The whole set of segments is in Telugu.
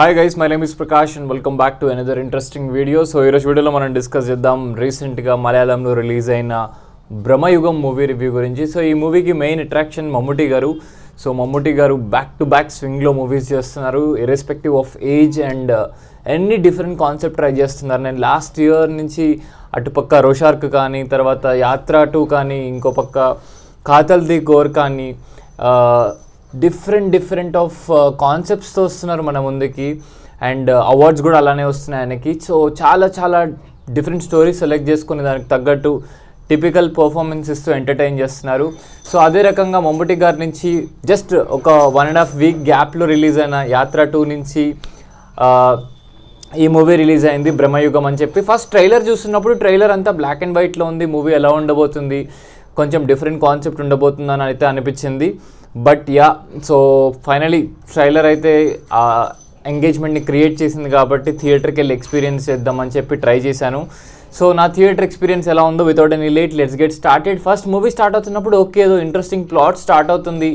Hi guys, my name is Prakash and welcome back to another interesting video. So ఈరోజు వీడియోలో మనం డిస్కస్ చేద్దాం రీసెంట్గా మలయాళంలో రిలీజ్ అయిన బ్రహ్మయుగం మూవీ రివ్యూ గురించి. సో ఈ మూవీకి మెయిన్ అట్రాక్షన్ మమ్ముటి గారు. సో మమ్ముటి గారు బ్యాక్ టు బ్యాక్ స్వింగ్లో మూవీస్ చేస్తున్నారు, ఇర్రెస్పెక్టివ్ ఆఫ్ ఏజ్ అండ్ ఎన్ని డిఫరెంట్ కాన్సెప్ట్ ట్రై చేస్తున్నారు. నేను లాస్ట్ ఇయర్ నుంచి అటుపక్క రోషార్క్ కానీ, తర్వాత యాత్ర 2 కానీ, ఇంకో పక్క కాతల్ ది గోర్ కానీ, డిఫరెంట్ ఆఫ్ కాన్సెప్ట్స్తో వస్తున్నారు మన ముందుకి. అండ్ అవార్డ్స్ కూడా అలానే వస్తున్నాయి ఆయనకి. సో చాలా డిఫరెంట్ స్టోరీస్ సెలెక్ట్ చేసుకుని దానికి తగ్గట్టు టిపికల్ పర్ఫార్మెన్స్ ఇస్తూ ఎంటర్టైన్ చేస్తున్నారు. సో అదే రకంగా మమ్ముటి గారి నుంచి జస్ట్ ఒక 1.5 వీక్ గ్యాప్లో రిలీజ్ అయిన యాత్ర 2 నుంచి ఈ మూవీ రిలీజ్ అయింది బ్రహ్మయుగం అని చెప్పి. ఫస్ట్ ట్రైలర్ చూస్తున్నప్పుడు ట్రైలర్ అంతా బ్లాక్ అండ్ వైట్లో ఉంది. మూవీ ఎలా ఉండబోతుంది, కొంచెం డిఫరెంట్ కాన్సెప్ట్ ఉండబోతుందని అయితే అనిపించింది. బట్ సో ఫైనలీ ట్రైలర్ అయితే ఎంగేజ్మెంట్ని క్రియేట్ చేసింది కాబట్టి థియేటర్కి వెళ్ళి ఎక్స్పీరియన్స్ చేద్దామని చెప్పి ట్రై చేశాను. సో నా థియేటర్ ఎక్స్పీరియన్స్ ఎలా ఉందో without any late let's get started. First movie start అవుతున్నప్పుడు ఓకే, ఏదో ఇంట్రెస్టింగ్ ప్లాట్ స్టార్ట్ అవుతుంది,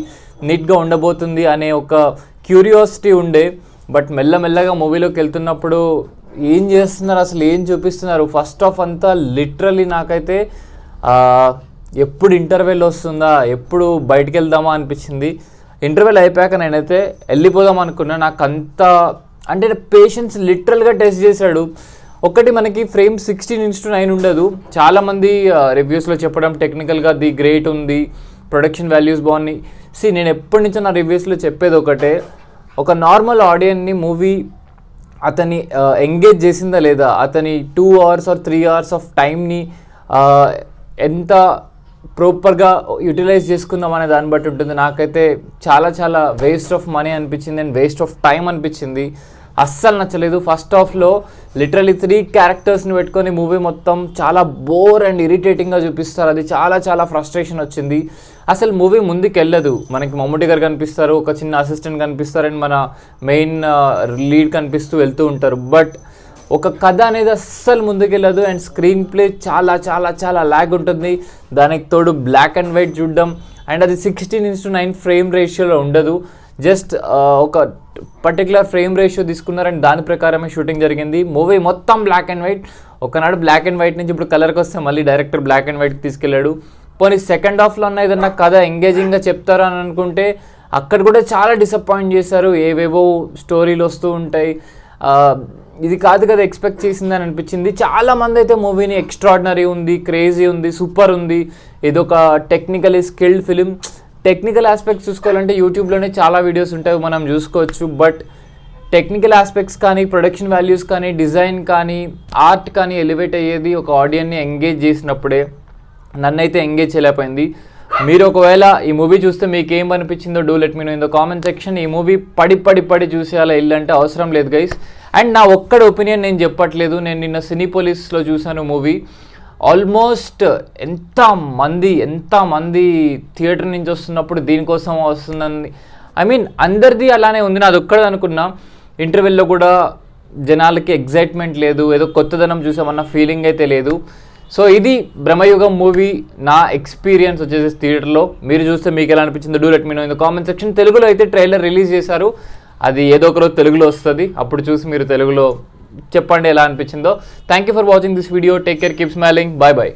నీట్గా ఉండబోతుంది అనే ఒక క్యూరియాసిటీ ఉండే. బట్ మెల్లమెల్లగా మూవీలోకి వెళ్తున్నప్పుడు ఏం చేస్తున్నారు, అసలు ఏం చూపిస్తున్నారు, ఫస్ట్ ఆఫ్ అంతా లిటరలీ నాకైతే ఎప్పుడు ఇంటర్వెల్ వస్తుందా, ఎప్పుడు బయటికి వెళ్దామా అనిపించింది. ఇంటర్వెల్ అయిపోయాక నేనైతే వెళ్ళిపోదాం అనుకున్నా. నాకు అంత అంటే పేషెన్స్ లిటరల్గా టెస్ట్ చేశాడు. ఒకటి మనకి ఫ్రేమ్ 16:9 ఉండదు. చాలామంది రివ్యూస్లో చెప్పడం టెక్నికల్గా ది గ్రేట్ ఉంది, ప్రొడక్షన్ వాల్యూస్ బాగున్నాయి. నేను ఎప్పటి నుంచో నా రివ్యూస్లో చెప్పేది ఒకటే, ఒక నార్మల్ ఆడియన్ని మూవీ అతని ఎంగేజ్ చేసిందా లేదా, అతని 2 hours or 3 hours ఆఫ్ టైంని ఎంత ప్రాపర్గా యూటిలైజ్ చేసుకుందాం అనే దాన్ని బట్టి ఉంటుంది. నాకైతే చాలా వేస్ట్ ఆఫ్ మనీ అనిపించింది అండ్ వేస్ట్ ఆఫ్ టైం అనిపించింది. అస్సలు నచ్చలేదు. ఫస్ట్ హాఫ్లో లిటరలీ 3 క్యారెక్టర్స్ని పెట్టుకొని మూవీ మొత్తం చాలా బోర్ అండ్ ఇరిటేటింగ్గా చూపిస్తారు. అది చాలా ఫ్రస్ట్రేషన్ వచ్చింది. అసలు మూవీ ముందుకు వెళ్ళదు. మనకి మమ్ముటి గారు కనిపిస్తారు, ఒక చిన్న అసిస్టెంట్ కనిపిస్తారు అండ్ మన మెయిన్ లీడ్ కనిపిస్తూ వెళ్తూ ఉంటారు. బట్ ఒక కథ అనేది అస్సలు ముందుకెళ్ళదు అండ్ స్క్రీన్ ప్లే చాలా ల్యాగ్ ఉంటుంది. దానికి తోడు బ్లాక్ అండ్ వైట్ చూడడం అండ్ అది 16:9 ఫ్రేమ్ రేషియోలో ఉండదు. జస్ట్ ఒక పర్టికులర్ ఫ్రేమ్ రేషియో తీసుకున్నారు అండ్ దాని ప్రకారమే షూటింగ్ జరిగింది. మూవీ మొత్తం బ్లాక్ అండ్ వైట్. ఒకనాడు బ్లాక్ అండ్ వైట్ నుంచి ఇప్పుడు కలర్కి వస్తే మళ్ళీ డైరెక్టర్ బ్లాక్ అండ్ వైట్కి తీసుకెళ్ళాడు. పోనీ సెకండ్ హాఫ్లో ఉన్న ఏదన్నా కథ ఎంగేజింగ్గా చెప్తారు అని అనుకుంటే అక్కడ కూడా చాలా డిసప్పాయింట్ చేశారు. ఏవేవో స్టోరీలు వస్తూ ఉంటాయి. ఇది కాదు కదా ఎక్స్పెక్ట్ చేసిందని అనిపించింది. చాలామంది అయితే మూవీని ఎక్స్ట్రాడినరీ ఉంది, క్రేజీ ఉంది, సూపర్ ఉంది, ఇదొక technically skilled film. Technical aspects చూసుకోవాలంటే యూట్యూబ్లోనే చాలా వీడియోస్ ఉంటాయి, మనం చూసుకోవచ్చు. బట్ టెక్నికల్ ఆస్పెక్ట్స్ కానీ, ప్రొడక్షన్ వాల్యూస్ కానీ, డిజైన్ కానీ, ఆర్ట్ కానీ ఎలివేట్ అయ్యేది ఒక ఆడియన్ని ఎంగేజ్ చేసినప్పుడే. నన్నైతే ఎంగేజ్ చేయలేకపోయింది. మీరు ఒకవేళ ఈ మూవీ చూస్తే మీకు ఏం అనిపించిందో do let me know in the comment section. ఈ మూవీ పడి చూసేయాలా వెళ్ళంటే అవసరం లేదు గైస్. అండ్ నా ఒక్కడ ఒపీనియన్ నేను చెప్పట్లేదు. నేను నిన్న సినీపోలిస్లో చూశాను మూవీ. ఆల్మోస్ట్ ఎంతమంది థియేటర్ నుంచి వస్తున్నప్పుడు దీనికోసం వస్తుందని, అందరిది అలానే ఉంది. నాది ఒక్కడే అనుకున్నా. ఇంటర్వెల్లో కూడా జనాలకి ఎగ్జైట్మెంట్ లేదు, ఏదో కొత్తదనం చూసామన్న ఫీలింగ్ అయితే లేదు. సో ఇది బ్రహ్మయుగం మూవీ నా ఎక్స్పీరియన్స్ వచ్చేసి థియేటర్లో. మీరు చూస్తే మీకు ఎలా అనిపించిందో do let me know in the comment section. తెలుగులో అయితే ట్రైలర్ రిలీజ్ చేశారు, అది ఏదో ఒక రోజు తెలుగులో వస్తుంది. అప్పుడు చూసి మీరు తెలుగులో చెప్పండి ఎలా అనిపించిందో. Thank you for watching this video. Take care, keep smiling, bye.